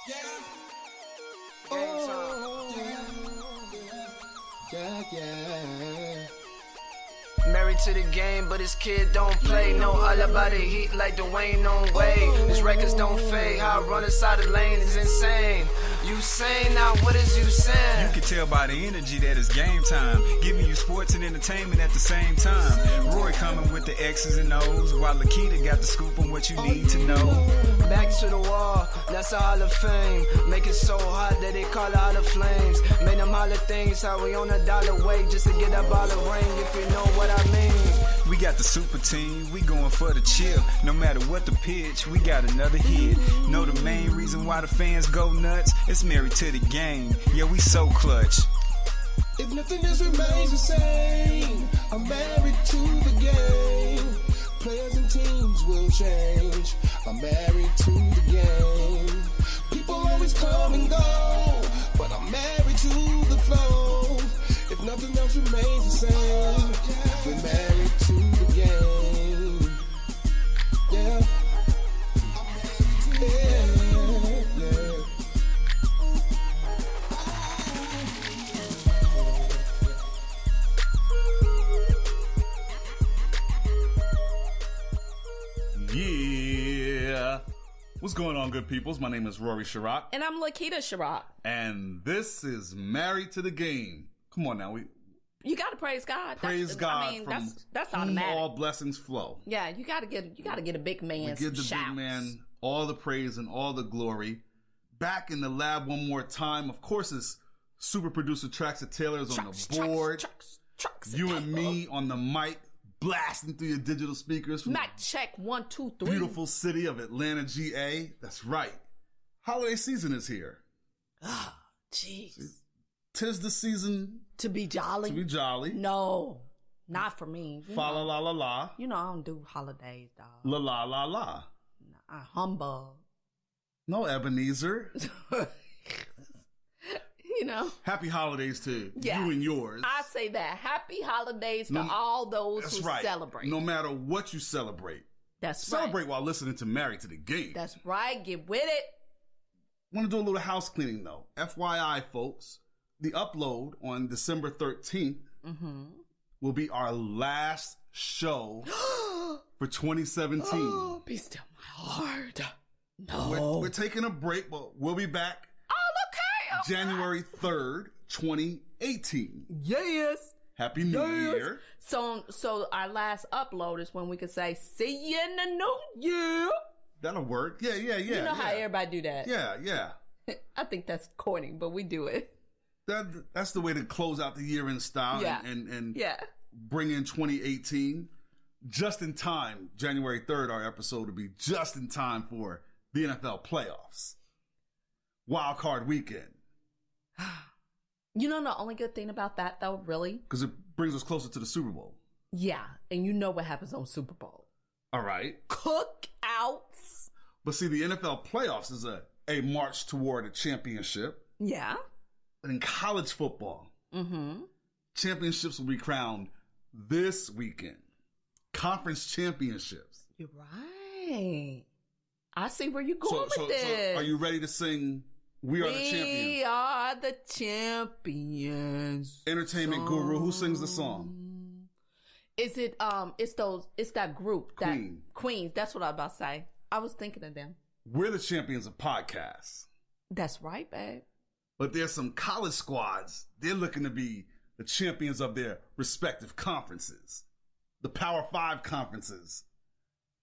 Yeah. Oh, yeah. Married to the game, but his kid don't play. Know all about it, heat like Dwayne on Wade. His records don't fade, how I run inside the lane is insane. You saying now, what is you saying? You can tell by the energy that it's game time, giving you sports and entertainment at the same time. Roy coming with the X's and O's, while Lakita got the scoop on what you need to know. Back to the wall, that's a Hall of Fame. Make it so hot that they call out the flames. Made them holler things, how we on $1 way just to get up all the ring, if you know what I mean. We got the super team, we going for the chip. No matter what the pitch, we got another hit. Know the main reason why the fans go nuts? It's married to the game, yeah, we so clutch. If nothing else remains the same, I'm married to the game. Players and teams will change, I'm married to the game. People always come and go, but I'm married to the flow. If nothing else remains the same, we're married to the game. Yeah. Yeah. What's going on, good peoples? My name is Rory Sharrock. And I'm Lakita Sharrock. And this is Married to the Game. Come on now. You got to praise God. Praise God. I mean, from that's whom automatic. all blessings flow. Yeah, you got to get a big man. We give the shouts. big man all the praise and all the glory. Back in the lab one more time. Of course, it's super producer Traxxa Taylor's on the board. Trucks, you and me on the mic, blasting through your digital speakers from Mic check 1, 2, 3. beautiful city of Atlanta, GA. That's right. Holiday season is here. Oh, jeez. 'Tis the season To be jolly. No, not for me. Fa la la la la. You know I don't do holidays, dog. La la la la. Humbug. No, Ebenezer. You know. Happy holidays to Yeah. you and yours. I say that. Happy holidays to all those That's who right. celebrate. No matter what you celebrate. That's Celebrate right. while listening to Married to the Game. That's right. Get with it. Want to do a little house cleaning though. FYI, folks, the upload on December 13th will be our last show for 2017. Oh, be still my heart. No. We're taking a break, but we'll be back Okay. January 3rd, 2018. Yes. Happy New Year. So our last upload is when we can say, see you in the new year. That'll work. Yeah. You know how everybody do that. Yeah. I think that's corny, but we do it. That's the way to close out the year in style and bring in 2018 just in time. January 3rd, our episode will be just in time for the NFL playoffs. Wild card weekend. You know the only good thing about that, though, really? Because it brings us closer to the Super Bowl. Yeah, and you know what happens on Super Bowl. All right. Cookouts. But see, the NFL playoffs is a march toward a championship. Yeah. And in college football, championships will be crowned this weekend. Conference championships. You're right. I see where you're going with this. So are you ready to sing We Are the Champions? We are the champions. Entertainment guru, who sings the song? Is it it's that group, Queen. that Queens. That's what I was about to say. I was thinking of them. We're the champions of podcasts. That's right, babe. But there's some college squads, they're looking to be the champions of their respective conferences. The Power 5 conferences.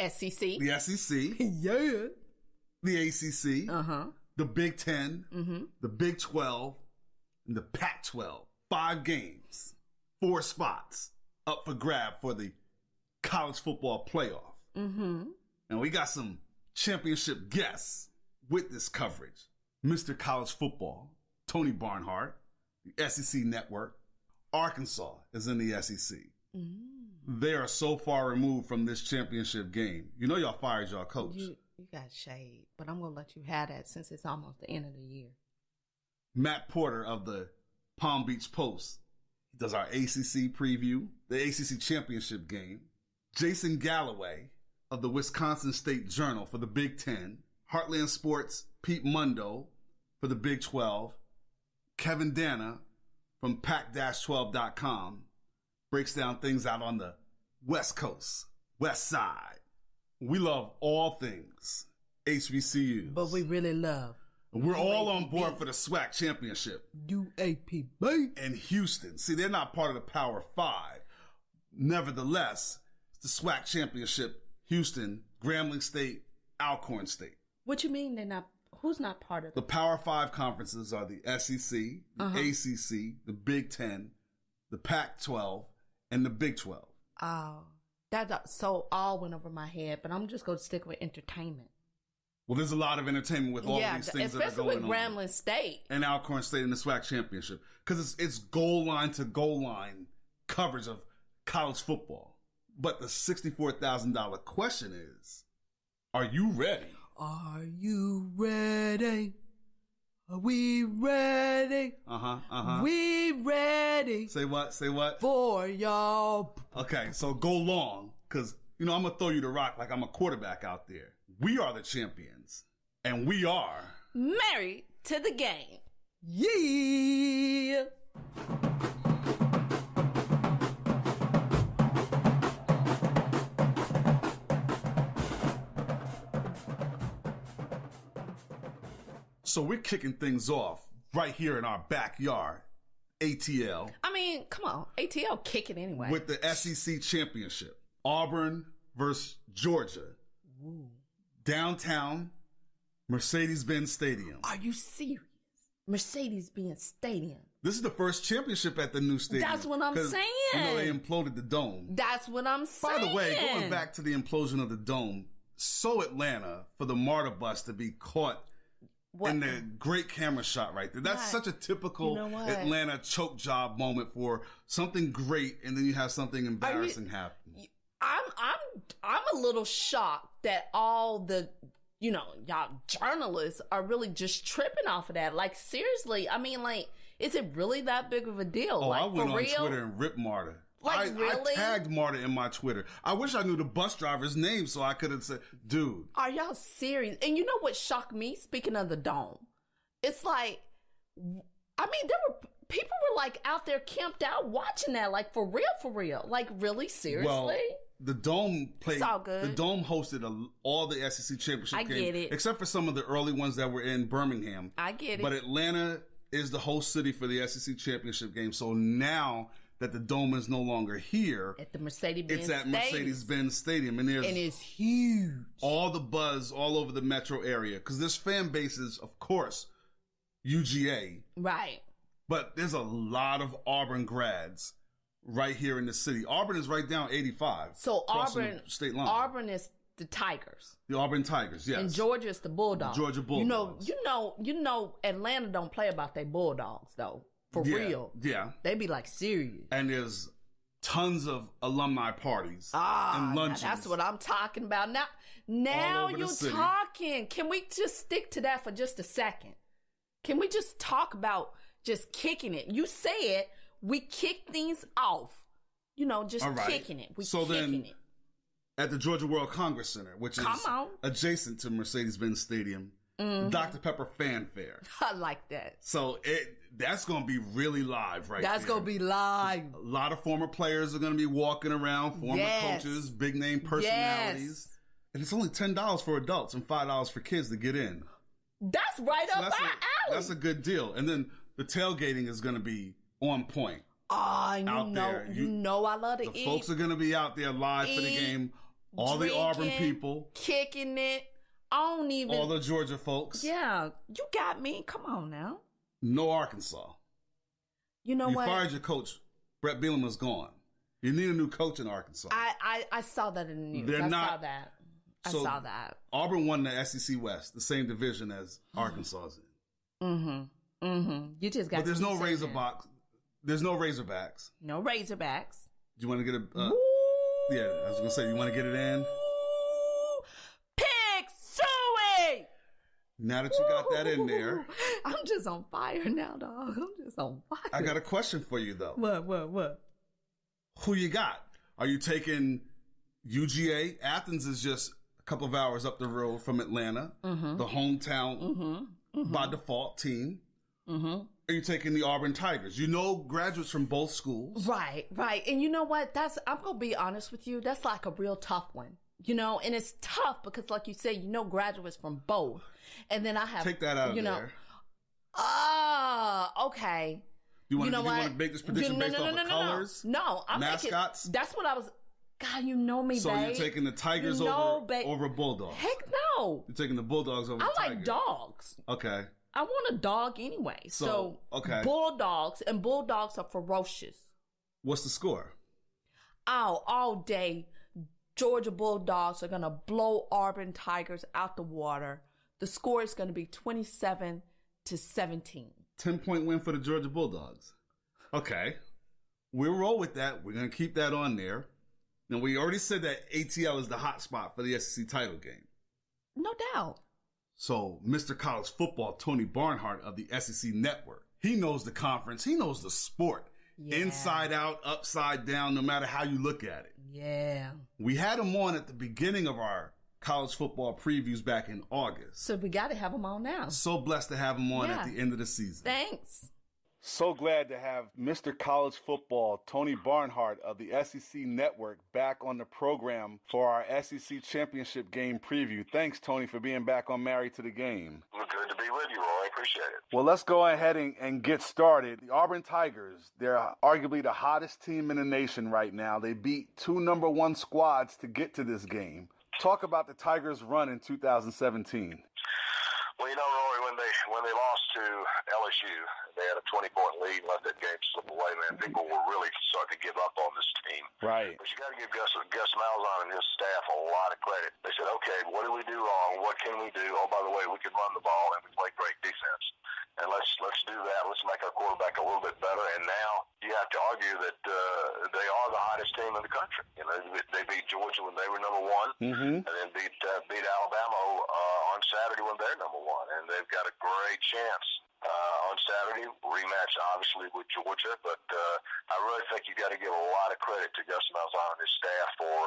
SEC. The SEC. Yeah. The ACC. The Big 10. The Big 12. And the Pac-12. 5 games. 4 spots up for grab for the college football playoff. And we got some championship guests with this coverage. Mr. College Football, Tony Barnhart, the SEC Network. Arkansas is in the SEC. They are so far removed from this championship game. You know y'all fired y'all coach. You got shade, but I'm going to let you have that since it's almost the end of the year. Matt Porter of the Palm Beach Post does our ACC preview, the ACC championship game. Jason Galloway of the Wisconsin State Journal for the Big 10, Heartland Sports, Pete Mundo for the Big 12. Kevin Dana from pac-12.com breaks down things out on the West Coast, West Side. We love all things HBCUs. But we really love. We're all on board for the SWAC Championship. UAPB. In Houston. See, they're not part of the Power 5. Nevertheless, it's the SWAC Championship, Houston, Grambling State, Alcorn State. What you mean they're not? Who's not part of The Power 5 conferences are the SEC, the ACC, the Big 10, the Pac-12, and the Big 12. Oh, that so all went over my head, but I'm just going to stick with entertainment. Well, there's a lot of entertainment with all of these things that are going on. Especially with Grambling State. And Alcorn State in the SWAC Championship. Because it's goal line to goal line coverage of college football. But the $64,000 question is, are you ready? Are you ready? Are we ready? We ready. Say what? Say what? For y'all. Okay, so go long. Because, I'm going to throw you the rock like I'm a quarterback out there. We are the champions. And we are... married to the game. Yeah. So we're kicking things off right here in our backyard, ATL. I mean, come on. ATL kick it anyway. With the SEC Championship. Auburn versus Georgia. Ooh. Downtown Mercedes-Benz Stadium. Are you serious? Mercedes-Benz Stadium. This is the first championship at the new stadium. That's what I'm saying. They imploded the dome. That's what I'm saying. By the way, going back to the implosion of the dome, so Atlanta for the MARTA bus to be caught in the great camera shot right there. That's such a typical Atlanta choke job moment for something great, and then you have something embarrassing happen. I'm a little shocked that all the y'all journalists are really just tripping off of that. Like, seriously, I mean, like, is it really that big of a deal? Oh, like, I went for on real? Twitter and ripped MARTA. Like, really? I tagged MARTA in my Twitter. I wish I knew the bus driver's name so I could have said, dude. Are y'all serious? And you know what shocked me? Speaking of the dome, it's like, I mean, people were like out there camped out watching that, like, for real. Like, really? Seriously? Well, the Dome played. It's all good. The Dome hosted all the SEC championship games. I get it. Except for some of the early ones that were in Birmingham. I get it. But Atlanta is the host city for the SEC championship game. So now that the Dome is no longer here. At the Mercedes-Benz It's at Mercedes-Benz Stadium. And it's huge. All the buzz all over the metro area. Because this fan base is, of course, UGA. Right. But there's a lot of Auburn grads right here in the city. Auburn is right down 85. So Auburn, state line. Auburn is the Tigers. The Auburn Tigers, yes. And Georgia is the Bulldogs. The Georgia Bulldogs. You know, Atlanta don't play about their Bulldogs though. For real. Yeah. They be like serious. And there's tons of alumni parties and luncheons. That's what I'm talking about. Now you're talking. Can we just stick to that for just a second? Can we just talk about just kicking it? You said we kick things off. Just kicking it. Kicking it. At the Georgia World Congress Center, which is adjacent to Mercedes-Benz Stadium, Dr. Pepper Fan Fair. I like that. So that's going to be really live right That's going to be live. A lot of former players are going to be walking around, former coaches, big name personalities. Yes. And it's only $10 for adults and $5 for kids to get in. That's right up our alley. That's a good deal. And then the tailgating is going to be on point. You know I love to eat. The folks are going to be out there live for the game. All drinking, the Auburn people. Kicking it. All the Georgia folks. Yeah. You got me. Come on now. No Arkansas. You know what? You fired your coach. Brett Bielema's gone. You need a new coach in Arkansas. I saw that in the news. I saw that. Auburn won the SEC West, the same division as Arkansas is in. You just got. But there's no Razorbacks. There's no Razorbacks. No Razorbacks. Do you want to get a? Yeah, I was gonna say, you want to get it in? Pig suey. Now that you got that in there, I'm just on fire now, dog. I'm just on fire. I got a question for you though. What? Who you got? Are you taking UGA? Athens is just a couple of hours up the road from Atlanta, the hometown by default team. And you're taking the Auburn Tigers. You know graduates from both schools. Right. And you know what? I'm going to be honest with you. That's like a real tough one. You know, and it's tough because, like you said, you know graduates from both. And then I have... Take that out of there. Okay. Do you want to make this prediction based off of colors? No. I'm mascots? That's what I was... God, you know me, so babe. So you're taking the Tigers over Bulldogs? Heck no. You're taking the Bulldogs over the Tigers? I like dogs. Okay. I want a dog anyway. So okay. Bulldogs, and Bulldogs are ferocious. What's the score? Oh, all day. Georgia Bulldogs are going to blow Auburn Tigers out the water. The score is going to be 27-17. 10-point win for the Georgia Bulldogs. Okay. We'll roll with that. We're going to keep that on there. Now, we already said that ATL is the hot spot for the SEC title game. No doubt. So, Mr. College Football, Tony Barnhart of the SEC Network, he knows the conference. He knows the sport. Yeah. Inside out, upside down, no matter how you look at it. Yeah. We had him on at the beginning of our college football previews back in August. So we got to have him on now. So blessed to have him on at the end of the season. Thanks. So glad to have Mr. College Football, Tony Barnhart of the SEC Network, back on the program for our SEC Championship Game preview. Thanks, Tony, for being back on Married to the Game. Well, good to be with you, Roy. Appreciate it. Well, let's go ahead and get started. The Auburn Tigers, they're arguably the hottest team in the nation right now. They beat 2 number 1 squads to get to this game. Talk about the Tigers' run in 2017. Well, you know, Roy, when they lost to LSU, they had a 20-point lead and let that game slip away, man. People were really starting to give up on this team. Right. But you got to give Gus Malzahn and his staff a lot of credit. They said, okay, what do we do wrong? What can we do? Oh, by the way, we can run the ball, and we play great defense. And let's do that. Let's make our quarterback a little bit better. And now you have to argue that they are the hottest team in the country. You know, they beat Georgia when they were number 1, and then beat Alabama on Saturday when they're number 1. And they've got a great chance on Saturday, rematch obviously with Georgia. But I really think you got to give a lot of credit to Gus Malzahn and his staff for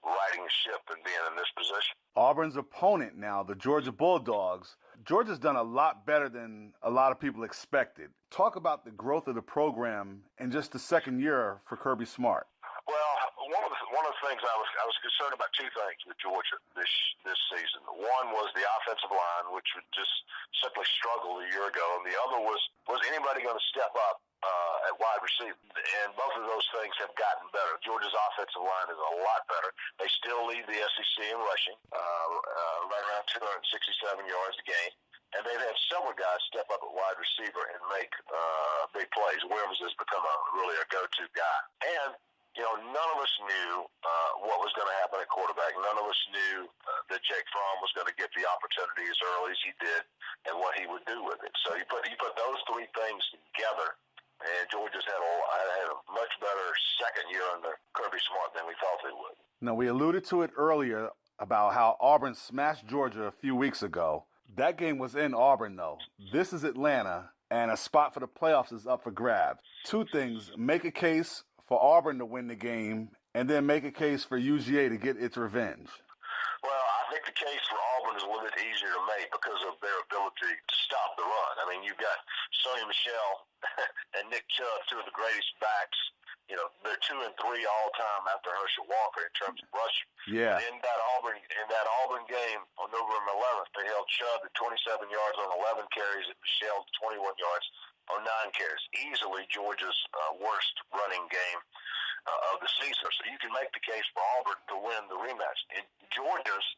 riding the ship and being in this position. Auburn's opponent now, the Georgia Bulldogs. Georgia's done a lot better than a lot of people expected. Talk about the growth of the program in just the second year for Kirby Smart. Well, one of the things I was concerned about 2 things with Georgia this season. One was the offensive line, which would just simply struggle a year ago, and the other was anybody going to step up at wide receiver? And both of those things have gotten better. Georgia's offensive line is a lot better. They still lead the SEC in rushing, right around 267 yards a game. And they've had several guys step up at wide receiver and make big plays. Williams has become really a go-to guy. And you know, none of us knew what was going to happen at quarterback. None of us knew that Jake Fromm was going to get the opportunity as early as he did and what he would do with it. So you put those 3 things together, and Georgia's had a much better second year under Kirby Smart than we thought they would. Now, we alluded to it earlier about how Auburn smashed Georgia a few weeks ago. That game was in Auburn, though. This is Atlanta, and a spot for the playoffs is up for grabs. 2 things. Make a case for Auburn to win the game, and then make a case for UGA to get its revenge. Well, I think the case for Auburn is a little bit easier to make because of their ability to stop the run. I mean, you've got Sonny Michel and Nick Chubb, 2 of the greatest backs. You know, they're 2 and 3 all time after Herschel Walker in terms of rushing. Yeah. In that Auburn game on November 11th, they held Chubb at 27 yards on 11 carries, and Michel 21 yards on 9 carries. Easily Georgia's worst running game of the season. So you can make the case for Auburn to win the rematch. In Georgia's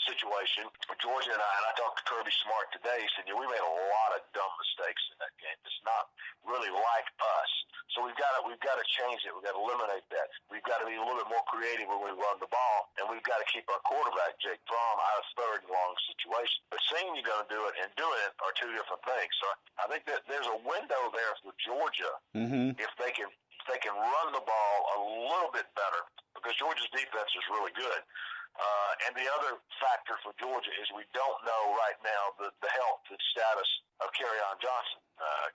situation, Georgia and I talked to Kirby Smart today. He said, we made a lot of dumb mistakes in that game. It's not really like us. So we've got to change it. We've got to eliminate that. We've got to be a little bit more creative when we run the ball, and we've got to keep our quarterback, Jake Fromm, out of third and long situations. But saying you're going to do it and doing it are 2 different things. So I think that there's a window there for Georgia if they can run the ball a little bit better, because Georgia's defense is really good. And the other factor for Georgia is we don't know right now the health and status of Kerryon Johnson.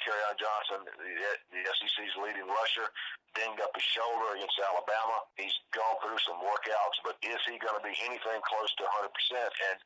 Kerryon Johnson, the SEC's leading rusher, dinged up his shoulder against Alabama. He's gone through some workouts, but is he going to be anything close to 100%? And